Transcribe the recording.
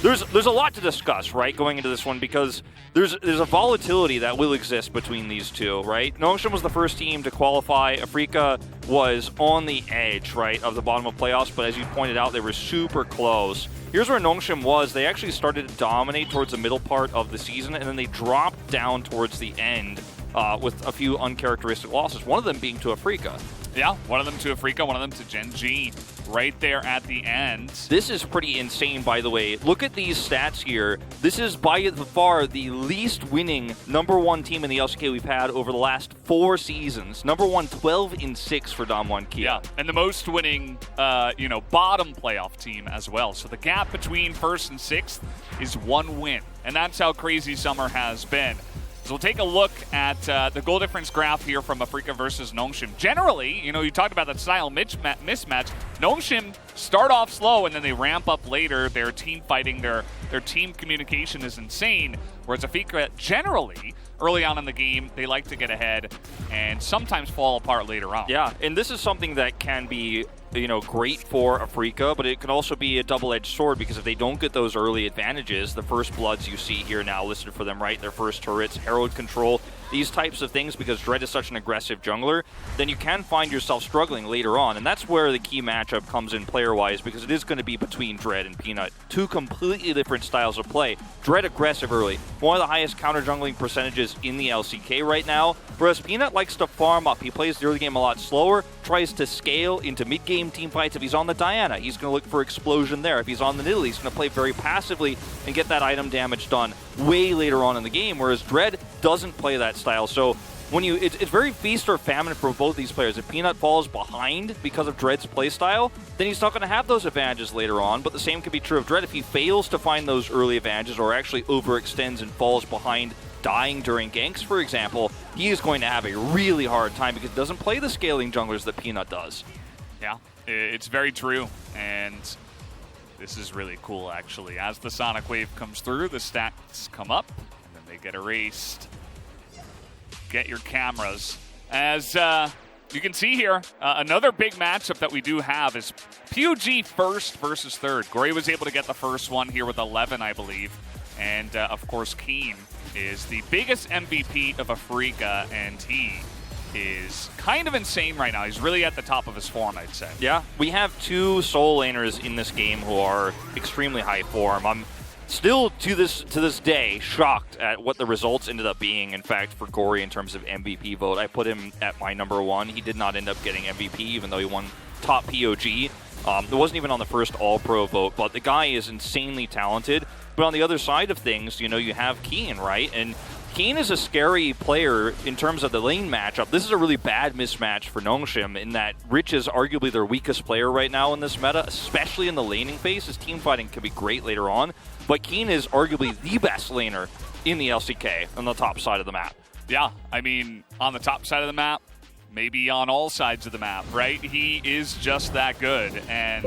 there's a lot to discuss, right, going into this one, because there's a volatility that will exist between these two, right? Nongshim was the first team to qualify. Afrika was on the edge, right, of the bottom of playoffs, but as you pointed out, they were super close. Here's where Nongshim was. They actually started to dominate towards the middle part of the season, and then they dropped down towards the end with a few uncharacteristic losses, one of them being to Afrika. Yeah, one of them to Afrika, one of them to Gen G, right there at the end. This is pretty insane, by the way. Look at these stats here. This is by far the least winning #1 team in the LCK we've had over the last 4 seasons. #1, 12-6 for Damwon Kia. Yeah, and the most winning, bottom playoff team as well. So the gap between 1st and 6th is 1 win, and that's how crazy summer has been. So we'll take a look at the goal difference graph here from Afrika versus Nongshim. Generally, you talked about that style mismatch. Nongshim start off slow and then they ramp up later. Their team fighting, their team communication is insane. Whereas Afrika, generally, early on in the game, they like to get ahead and sometimes fall apart later on. Yeah, and this is something that can be great for Afrika, but it can also be a double-edged sword, because if they don't get those early advantages, the first bloods you see here now listed for them, right, their first turrets, Herald control, these types of things, because Dread is such an aggressive jungler, then you can find yourself struggling later on, and that's where the key matchup comes in player-wise, because it is going to be between Dread and Peanut. 2 completely different styles of play. Dread aggressive early, one of the highest counter-jungling percentages in the LCK right now, whereas Peanut likes to farm up. He plays the early game a lot slower, tries to scale into mid-game team fights. If he's on the Diana, he's going to look for explosion there. If he's on the Nidalee, he's going to play very passively and get that item damage done way later on in the game, whereas Dread doesn't play that style. So it's very feast or famine for both these players. If Peanut falls behind because of Dread's playstyle, then he's not going to have those advantages later on, but the same can be true of Dread. If he fails to find those early advantages or actually overextends and falls behind, dying during ganks, for example, he is going to have a really hard time because he doesn't play the scaling junglers that Peanut does. Yeah, it's very true, and this is really cool, actually. As the Sonic Wave comes through, the stats come up, and then they get erased. Get your cameras. As you can see here, another big matchup that we do have is PUG first versus third. Gory was able to get the first one here with 11, I believe. And, of course, Keen is the biggest MVP of Afrika, and he is kind of insane right now. He's really at the top of his form, I'd say. Yeah, we have 2 solo laners in this game who are extremely high form. I'm still, to this day, shocked at what the results ended up being, in fact, for Gory in terms of MVP vote. I put him at my #1. He did not end up getting MVP, even though he won top POG. It wasn't even on the first All-Pro vote, but the guy is insanely talented. But on the other side of things, you have Keen, right? And Keen is a scary player in terms of the lane matchup. This is a really bad mismatch for Nongshim in that Rich is arguably their weakest player right now in this meta, especially in the laning phase. His team fighting can be great later on, but Keen is arguably the best laner in the LCK on the top side of the map. Yeah, I mean, on the top side of the map, maybe on all sides of the map, right? He is just that good, and